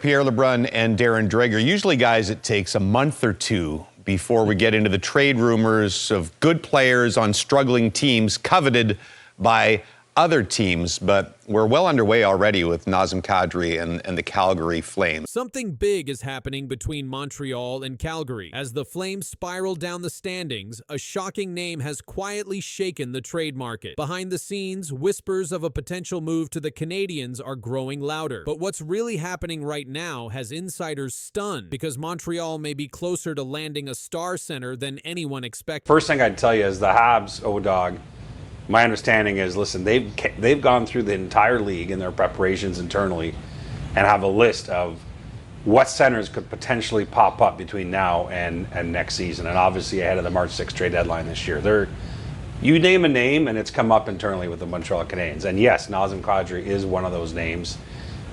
Pierre LeBrun and Darren Dreger. Usually, guys, it takes a month or two before we get into the trade rumors of good players on struggling teams coveted by other teams, but we're well underway already with Nazem Kadri and the Calgary Flames. Something big is happening between Montreal and Calgary. As the Flames spiral down the standings, a shocking name has quietly shaken the trade market. Behind the scenes, whispers of a potential move to the Canadiens are growing louder. But what's really happening right now has insiders stunned, because Montreal may be closer to landing a star center than anyone expected. First thing I'd tell you is the Habs, O-Dog, my understanding is, listen, they've gone through the entire league in their preparations internally and have a list of what centers could potentially pop up between now and next season, and obviously ahead of the March 6th trade deadline this year. You name a name and it's come up internally with the Montreal Canadiens. And yes, Nazem Kadri is one of those names.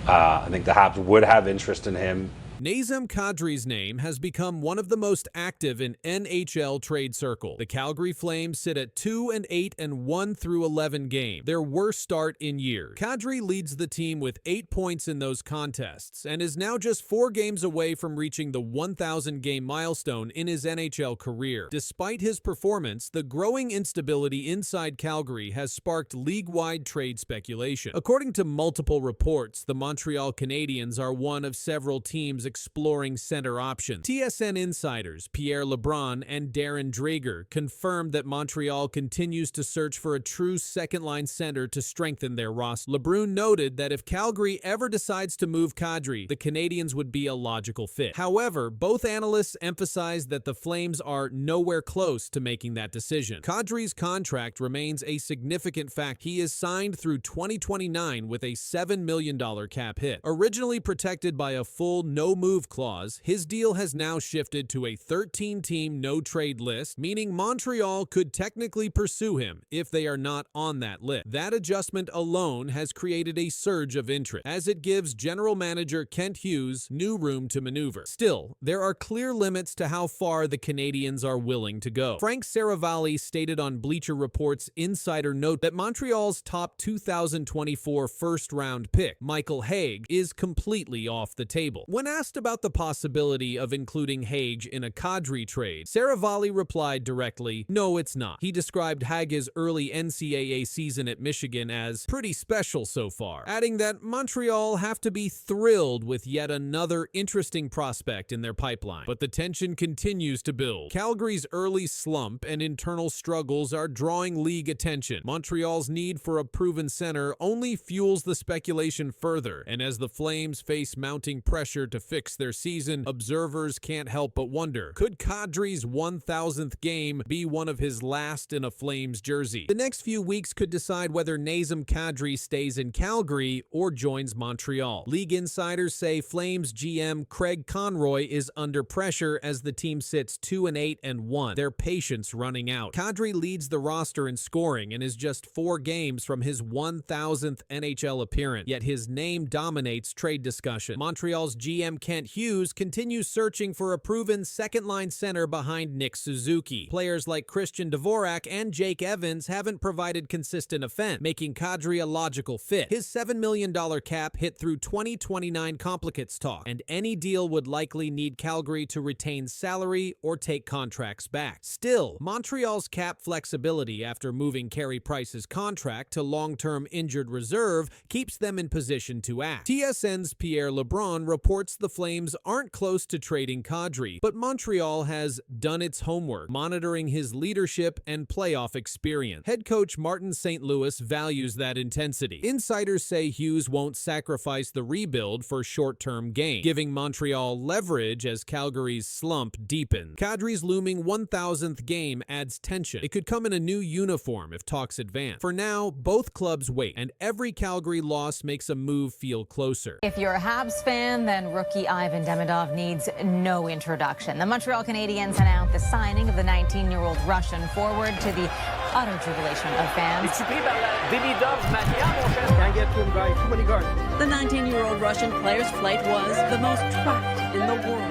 I think the Habs would have interest in him. Nazem Kadri's name has become one of the most active in NHL trade circle. The Calgary Flames sit at 2-8 and 1-11 game, their worst start in years. Kadri leads the team with 8 points in those contests and is now just 4 games away from reaching the 1,000 game milestone in his NHL career. Despite his performance, the growing instability inside Calgary has sparked league-wide trade speculation. According to multiple reports, the Montreal Canadiens are one of several teams exploring center options. TSN insiders Pierre LeBrun and Darren Dreger confirmed that Montreal continues to search for a true second-line center to strengthen their roster. LeBrun noted that if Calgary ever decides to move Kadri, the Canadiens would be a logical fit. However, both analysts emphasized that the Flames are nowhere close to making that decision. Kadri's contract remains a significant fact. He is signed through 2029 with a $7 million cap hit. Originally protected by a full no-move clause, his deal has now shifted to a 13-team no-trade list, meaning Montreal could technically pursue him if they are not on that list. That adjustment alone has created a surge of interest, as it gives general manager Kent Hughes new room to maneuver. Still, there are clear limits to how far the Canadiens are willing to go. Frank Saravalli stated on Bleacher Report's Insider Note that Montreal's top 2024 first-round pick, Michael Hague, is completely off the table. When asked about the possibility of including Hague in a Kadri trade, Saravalli replied directly, "No, it's not." He described Hague's early NCAA season at Michigan as pretty special so far, adding that Montreal have to be thrilled with yet another interesting prospect in their pipeline. But the tension continues to build. Calgary's early slump and internal struggles are drawing league attention. Montreal's need for a proven center only fuels the speculation further, and as the Flames face mounting pressure to fix their season, observers can't help but wonder, could Kadri's 1,000th game be one of his last in a Flames jersey? The next few weeks could decide whether Nazem Kadri stays in Calgary or joins Montreal. League insiders say Flames GM Craig Conroy is under pressure as the team sits 2-8 and 1, their patience running out. Kadri leads the roster in scoring and is just 4 games from his 1,000th NHL appearance, yet his name dominates trade discussion. Montreal's GM Kent Hughes continues searching for a proven second-line center behind Nick Suzuki. Players like Christian Dvorak and Jake Evans haven't provided consistent offense, making Kadri a logical fit. His $7 million cap hit through 2029 complicates talk, and any deal would likely need Calgary to retain salary or take contracts back. Still, Montreal's cap flexibility after moving Carey Price's contract to long-term injured reserve keeps them in position to act. TSN's Pierre LeBrun reports the Flames aren't close to trading Kadri, but Montreal has done its homework, monitoring his leadership and playoff experience. Head coach Martin St. Louis values that intensity. Insiders say Hughes won't sacrifice the rebuild for short-term gain, giving Montreal leverage as Calgary's slump deepens. Kadri's looming 1,000th game adds tension. It could come in a new uniform if talks advance. For now, both clubs wait, and every Calgary loss makes a move feel closer. If you're a Habs fan, then rookie Ivan Demidov needs no introduction. The Montreal Canadiens announced the signing of the 19-year-old Russian forward to the utter jubilation of fans. Es-tu pris par la Demidov mania, mon cher? Can't get to him, guys. Too many guards. The 19-year-old Russian player's flight was the most tracked in the world.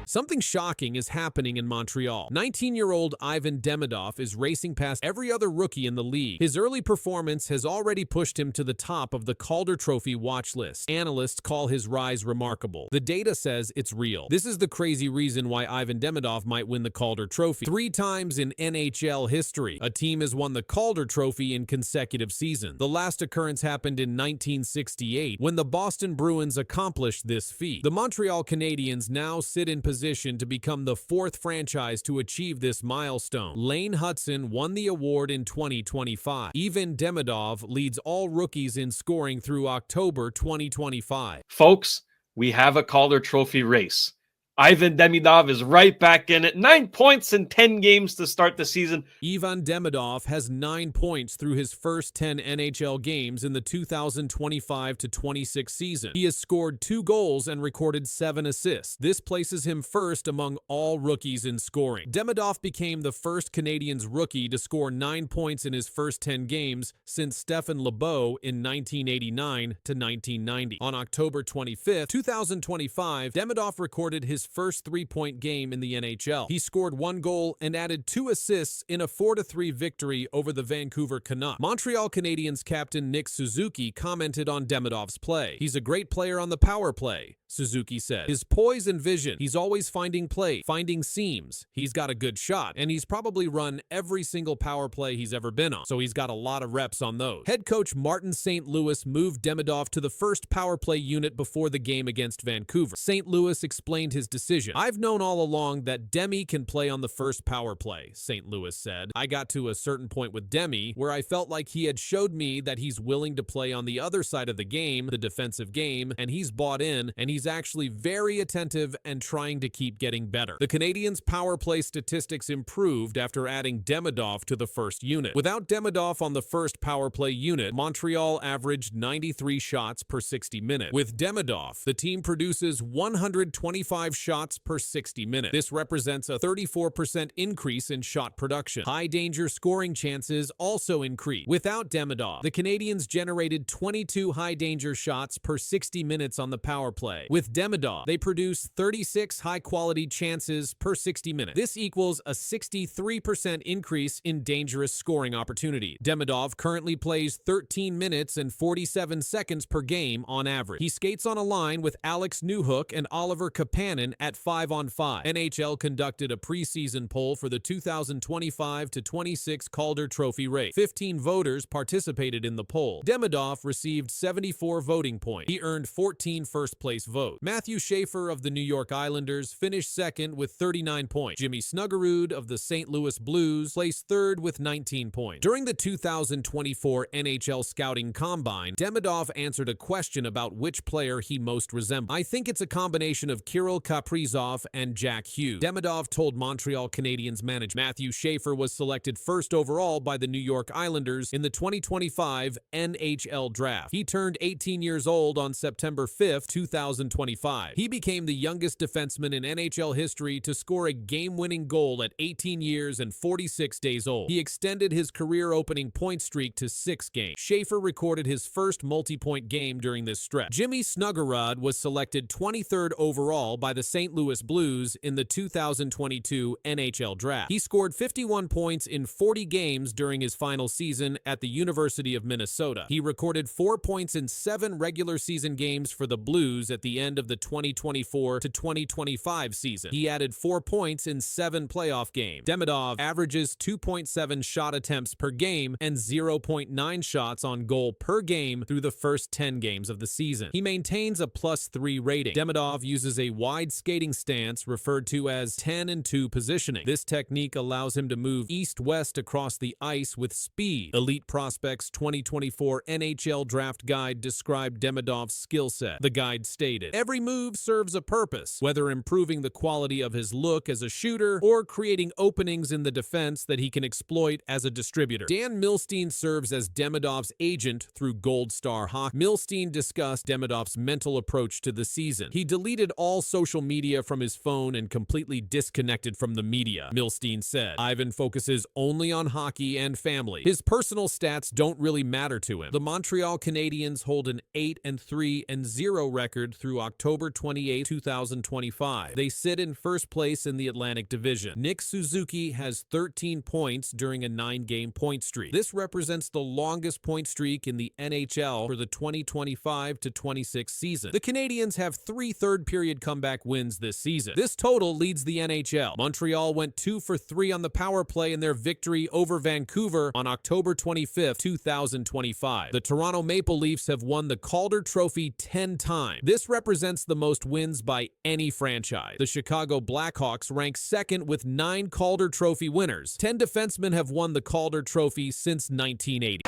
Something shocking is happening in Montreal. 19-year-old Ivan Demidov is racing past every other rookie in the league. His early performance has already pushed him to the top of the Calder Trophy watch list. Analysts call his rise remarkable. The data says it's real. This is the crazy reason why Ivan Demidov might win the Calder Trophy. 3 times in NHL history, a team has won the Calder Trophy in consecutive seasons. The last occurrence happened in 1968 when the Boston Bruins accomplished this feat. The Montreal Canadiens now sit in position to become the 4th franchise to achieve this milestone. Lane Hutson won the award in 2025. Ivan Demidov leads all rookies in scoring through October 2025. Folks, we have a Calder Trophy race. Ivan Demidov is right back in it. 9 points in 10 games to start the season. Ivan Demidov has 9 points through his first 10 NHL games in the 2025-26 season. He has scored 2 goals and recorded 7 assists. This places him first among all rookies in scoring. Demidov became the first Canadiens rookie to score 9 points in his first 10 games since Stephen Lebeau in 1989-1990. On October 25, 2025, Demidov recorded his first 3-point game in the NHL. He scored 1 goal and added 2 assists in a 4-3 victory over the Vancouver Canucks. Montreal Canadiens captain Nick Suzuki commented on Demidov's play. "He's a great player on the power play," Suzuki said. "His poise and vision, he's always finding play, finding seams. He's got a good shot, and he's probably run every single power play he's ever been on, so he's got a lot of reps on those." Head coach Martin St. Louis moved Demidov to the first power play unit before the game against Vancouver. St. Louis explained his decision. "I've known all along that Demi can play on the first power play," St. Louis said. "I got to a certain point with Demi where I felt like he had showed me that he's willing to play on the other side of the game, the defensive game, and he's bought in, and he's actually very attentive and trying to keep getting better." The Canadiens' power play statistics improved after adding Demidov to the first unit. Without Demidov on the first power play unit, Montreal averaged 93 shots per 60 minutes. With Demidov, the team produces 125 shots per 60 minutes. This represents a 34% increase in shot production. High danger scoring chances also increased. Without Demidov, the Canadiens generated 22 high danger shots per 60 minutes on the power play. With Demidov, they produce 36 high quality chances per 60 minutes. This equals a 63% increase in dangerous scoring opportunity. Demidov currently plays 13 minutes and 47 seconds per game on average. He skates on a line with Alex Newhook and Oliver Kapanen at 5-on-5. NHL conducted a preseason poll for the 2025-26 Calder Trophy race. 15 voters participated in the poll. Demidov received 74 voting points. He earned 14 first-place votes. Matthew Schaefer of the New York Islanders finished second with 39 points. Jimmy Snuggerud of the St. Louis Blues placed third with 19 points. During the 2024 NHL Scouting Combine, Demidov answered a question about which player he most resembled. "I think it's a combination of Kirill Kaprizov and Jack Hughes," Demidov told Montreal Canadiens manager. Matthew Schaefer was selected first overall by the New York Islanders in the 2025 NHL Draft. He turned 18 years old on September 5, 2025. He became the youngest defenseman in NHL history to score a game-winning goal at 18 years and 46 days old. He extended his career-opening point streak to 6 games. Schaefer recorded his first multi-point game during this stretch. Jimmy Snuggerud was selected 23rd overall by the St. Louis Blues in the 2022 NHL Draft. He scored 51 points in 40 games during his final season at the University of Minnesota. He recorded 4 points in 7 regular season games for the Blues at the end of the 2024-2025 season. He added 4 points in 7 playoff games. Demidov averages 2.7 shot attempts per game and 0.9 shots on goal per game through the first 10 games of the season. He maintains a +3 rating. Demidov uses a wide skating stance referred to as 10-2 positioning. This technique allows him to move east-west across the ice with speed. Elite Prospects 2024 NHL Draft Guide described Demidov's skill set. The guide stated, it. Every move serves a purpose, whether improving the quality of his look as a shooter or creating openings in the defense that he can exploit as a distributor. Dan Milstein serves as Demidov's agent through Gold Star Hockey. Milstein discussed Demidov's mental approach to the season. He deleted all social media from his phone and completely disconnected from the media, Milstein said. Ivan focuses only on hockey and family. His personal stats don't really matter to him. The Montreal Canadiens hold an 8-3-0 record through October 28, 2025. They sit in first place in the Atlantic Division. Nick Suzuki has 13 points during a 9-game point streak. This represents the longest point streak in the NHL for the 2025-26 season. The Canadiens have 3 third-period comeback wins this season. This total leads the NHL. Montreal went 2 for 3 on the power play in their victory over Vancouver on October 25, 2025. The Toronto Maple Leafs have won the Calder Trophy 10 times. This represents the most wins by any franchise. The Chicago Blackhawks rank second with 9 Calder Trophy winners. 10 defensemen have won the Calder Trophy since 1980.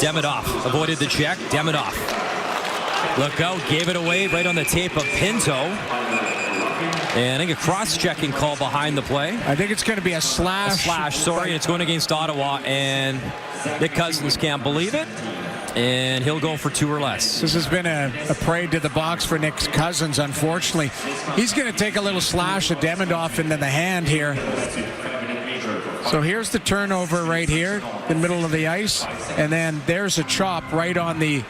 Demidov avoided the check. Demidov. Look out, gave it away right on the tape of Pinto. And I think a cross-checking call behind the play. I think it's going to be a slash. A slash, sorry, and it's going against Ottawa, and Nick Cousins can't believe it, and he'll go for 2 or less. This has been a parade to the box for Nick Cousins, unfortunately. He's going to take a little slash of Demidov into the hand here. So here's the turnover right here, in the middle of the ice, and then there's a chop right on the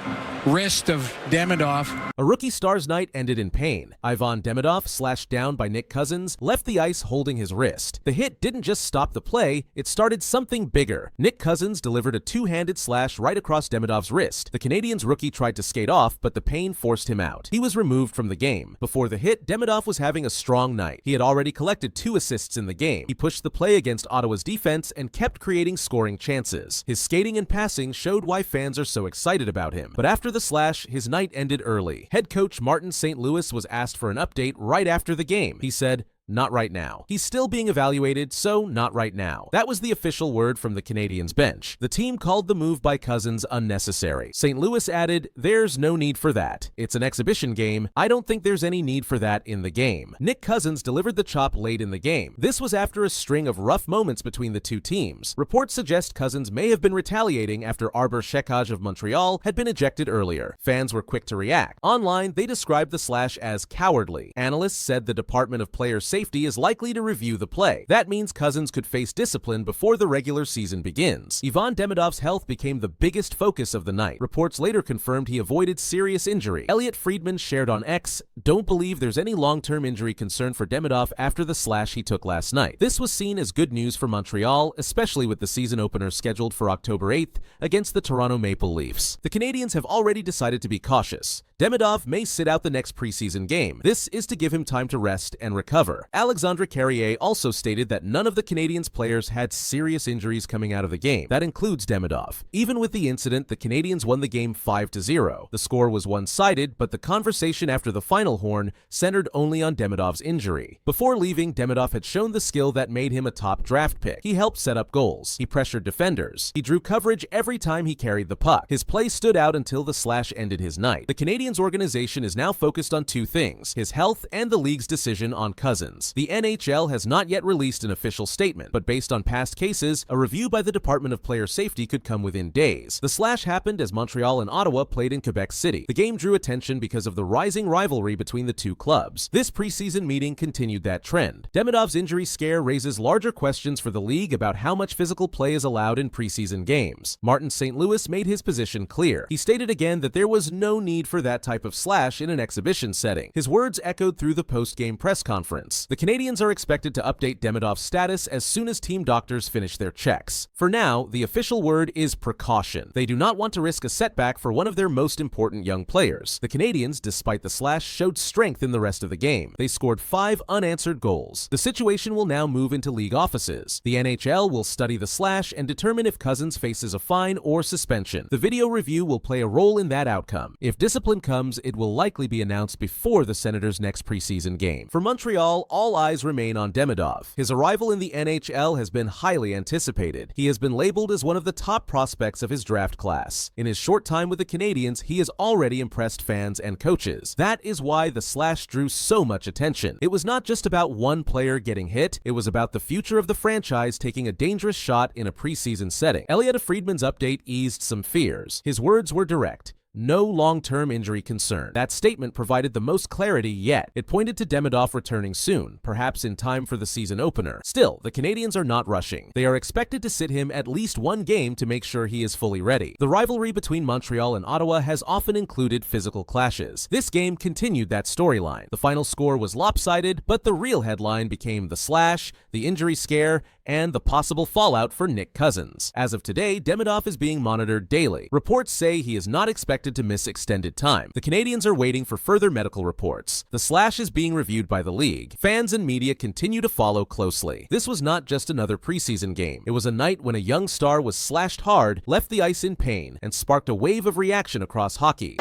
wrist of Demidov. A rookie star's night ended in pain. Ivan Demidov, slashed down by Nick Cousins, left the ice holding his wrist. The hit didn't just stop the play, it started something bigger. Nick Cousins delivered a 2-handed slash right across Demidov's wrist. The Canadiens rookie tried to skate off, but the pain forced him out. He was removed from the game. Before the hit, Demidov was having a strong night. He had already collected 2 assists in the game. He pushed the play against Ottawa's defense and kept creating scoring chances. His skating and passing showed why fans are so excited about him. But after the slash, his night ended early. Head coach Martin St. Louis was asked for an update right after the game. He said, "Not right now. He's still being evaluated, so not right now." That was the official word from the Canadiens bench. The team called the move by Cousins unnecessary. St. Louis added, "There's no need for that. It's an exhibition game. I don't think there's any need for that in the game." Nick Cousins delivered the chop late in the game. This was after a string of rough moments between the two teams. Reports suggest Cousins may have been retaliating after Arbor Shekaj of Montreal had been ejected earlier. Fans were quick to react. Online, they described the slash as cowardly. Analysts said the Department of Player Safety is likely to review the play. That means Cousins could face discipline before the regular season begins. Ivan Demidov's health became the biggest focus of the night. Reports later confirmed he avoided serious injury. Elliot Friedman shared on X, "Don't believe there's any long-term injury concern for Demidov after the slash he took last night." This was seen as good news for Montreal, especially with the season opener scheduled for October 8th against the Toronto Maple Leafs. The Canadiens have already decided to be cautious. Demidov may sit out the next preseason game. This is to give him time to rest and recover. Alexandre Carrier also stated that none of the Canadiens players had serious injuries coming out of the game. That includes Demidov. Even with the incident, the Canadiens won the game 5-0. The score was one-sided, but the conversation after the final horn centered only on Demidov's injury. Before leaving, Demidov had shown the skill that made him a top draft pick. He helped set up goals. He pressured defenders. He drew coverage every time he carried the puck. His play stood out until the slash ended his night. The Canadiens organization is now focused on 2 things: his health and the league's decision on Cousins. The NHL has not yet released an official statement, but based on past cases, a review by the Department of Player Safety could come within days. The slash happened as Montreal and Ottawa played in Quebec City. The game drew attention because of the rising rivalry between the two clubs. This preseason meeting continued that trend. Demidov's injury scare raises larger questions for the league about how much physical play is allowed in preseason games. Martin St. Louis made his position clear. He stated again that there was no need for that type of slash in an exhibition setting. His words echoed through the post-game press conference. The Canadiens are expected to update Demidov's status as soon as team doctors finish their checks. For now, the official word is precaution. They do not want to risk a setback for one of their most important young players. The Canadiens, despite the slash, showed strength in the rest of the game. They scored 5 unanswered goals. The situation will now move into league offices. The NHL will study the slash and determine if Cousins faces a fine or suspension. The video review will play a role in that outcome. If discipline comes, it will likely be announced before the Senators' next preseason game. For Montreal, all eyes remain on Demidov. His arrival in the NHL has been highly anticipated. He has been labeled as one of the top prospects of his draft class. In his short time with the Canadiens, he has already impressed fans and coaches. That is why the slash drew so much attention. It was not just about one player getting hit, it was about the future of the franchise taking a dangerous shot in a preseason setting. Elliotte Friedman's update eased some fears. His words were direct. No long-term injury concern. That statement provided the most clarity yet. It pointed to Demidov returning soon, perhaps in time for the season opener. Still, the Canadiens are not rushing. They are expected to sit him at least one game to make sure he is fully ready. The rivalry between Montreal and Ottawa has often included physical clashes. This game continued that storyline. The final score was lopsided, but the real headline became the slash, the injury scare, and the possible fallout for Nick Cousins. As of today, Demidov is being monitored daily. Reports say he is not expected to miss extended time. The Canadiens are waiting for further medical reports. The slash is being reviewed by the league. Fans and media continue to follow closely. This was not just another preseason game. It was a night when a young star was slashed hard, left the ice in pain, and sparked a wave of reaction across hockey.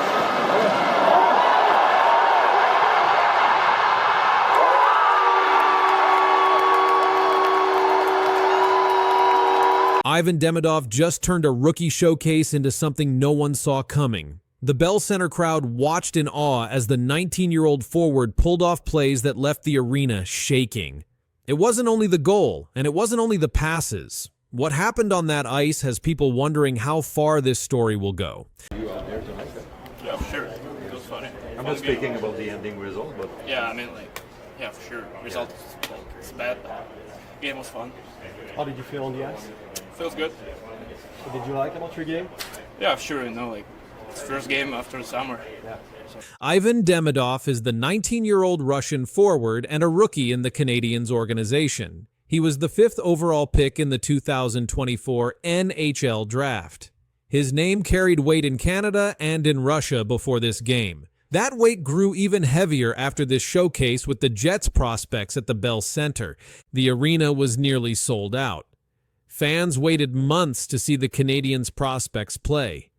Ivan Demidov just turned a rookie showcase into something no one saw coming. The Bell Center crowd watched in awe as the 19-year-old forward pulled off plays that left the arena shaking. It wasn't only the goal, and it wasn't only the passes. What happened on that ice has people wondering how far this story will go. You out there tonight? Yeah, for sure. It was funny. I'm not speaking about the ending result, but... Yeah, I mean, yeah, for sure. Result, it's bad, but game was fun. How did you feel on the ice? Feels good. So did you like about your game? Yeah, sure. It's first game after the summer. Yeah. Ivan Demidov is the 19-year-old Russian forward and a rookie in the Canadiens organization. He was the 5th overall pick in the 2024 NHL draft. His name carried weight in Canada and in Russia before this game. That weight grew even heavier after this showcase with the Jets prospects at the Bell Center. The arena was nearly sold out. Fans waited months to see the Canadiens prospects play.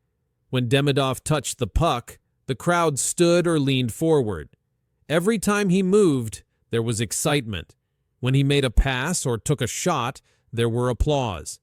When Demidov touched the puck, the crowd stood or leaned forward. Every time he moved, there was excitement. When he made a pass or took a shot, there were applause.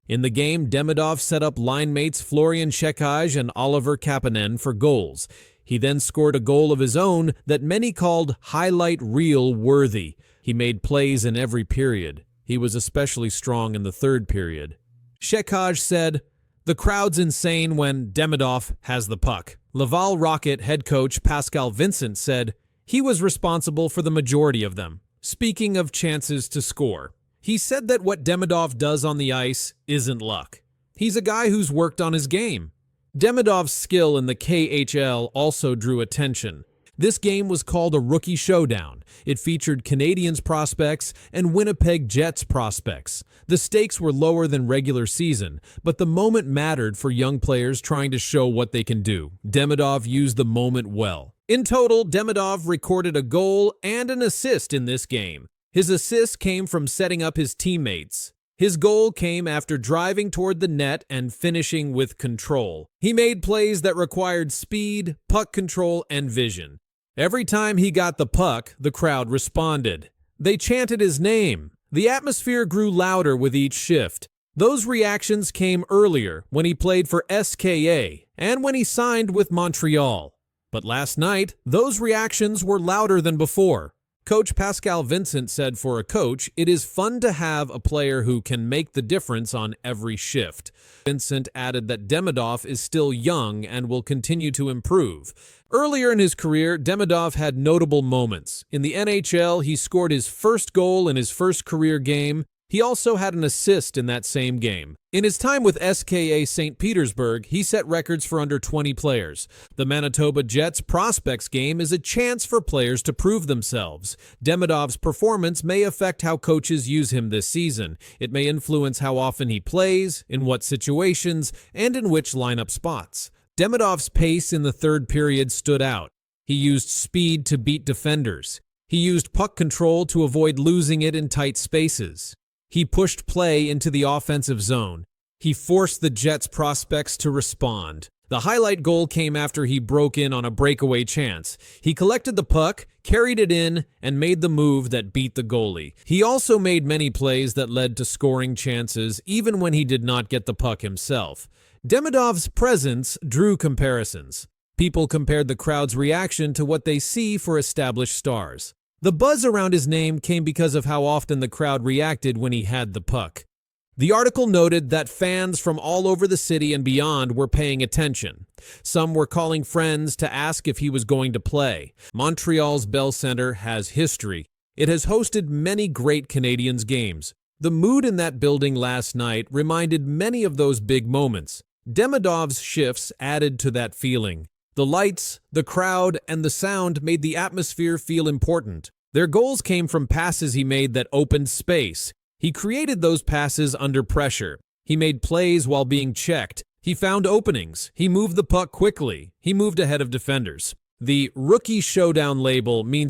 In the game, Demidov set up line mates Florian Šekaj and Oliver Kapanen for goals. He then scored a goal of his own that many called highlight reel worthy. He made plays in every period. He was especially strong in the third period. Šekaj said, "The crowd's insane when Demidov has the puck." Laval Rocket head coach Pascal Vincent said, "He was responsible for the majority of them." Speaking of chances to score, he said that what Demidov does on the ice isn't luck. He's a guy who's worked on his game. Demidov's skill in the KHL also drew attention. This game was called a rookie showdown. It featured Canadiens prospects and Winnipeg Jets prospects. The stakes were lower than regular season, but the moment mattered for young players trying to show what they can do. Demidov used the moment well. In total, Demidov recorded a goal and an assist in this game. His assist came from setting up his teammates. His goal came after driving toward the net and finishing with control. He made plays that required speed, puck control, and vision. Every time he got the puck, the crowd responded. They chanted his name. The atmosphere grew louder with each shift. Those reactions came earlier when he played for SKA and when he signed with Montreal. But last night, those reactions were louder than before. Coach Pascal Vincent said for a coach, it is fun to have a player who can make the difference on every shift. Vincent added that Demidov is still young and will continue to improve. Earlier in his career, Demidov had notable moments. In the NHL, he scored his first goal in his first career game. He also had an assist in that same game. In his time with SKA St. Petersburg, he set records for under 20 players. The Manitoba Jets prospects game is a chance for players to prove themselves. Demidov's performance may affect how coaches use him this season. It may influence how often he plays, in what situations, and in which lineup spots. Demidov's pace in the third period stood out. He used speed to beat defenders. He used puck control to avoid losing it in tight spaces. He pushed play into the offensive zone. He forced the Jets prospects to respond. The highlight goal came after he broke in on a breakaway chance. He collected the puck, carried it in, and made the move that beat the goalie. He also made many plays that led to scoring chances, even when he did not get the puck himself. Demidov's presence drew comparisons. People compared the crowd's reaction to what they see for established stars. The buzz around his name came because of how often the crowd reacted when he had the puck. The article noted that fans from all over the city and beyond were paying attention. Some were calling friends to ask if he was going to play. Montreal's Bell Centre has history. It has hosted many great Canadiens games. The mood in that building last night reminded many of those big moments. Demidov's shifts added to that feeling. The lights, the crowd, and the sound made the atmosphere feel important. Their goals came from passes he made that opened space. He created those passes under pressure. He made plays while being checked. He found openings. He moved the puck quickly. He moved ahead of defenders. The Rookie Showdown label means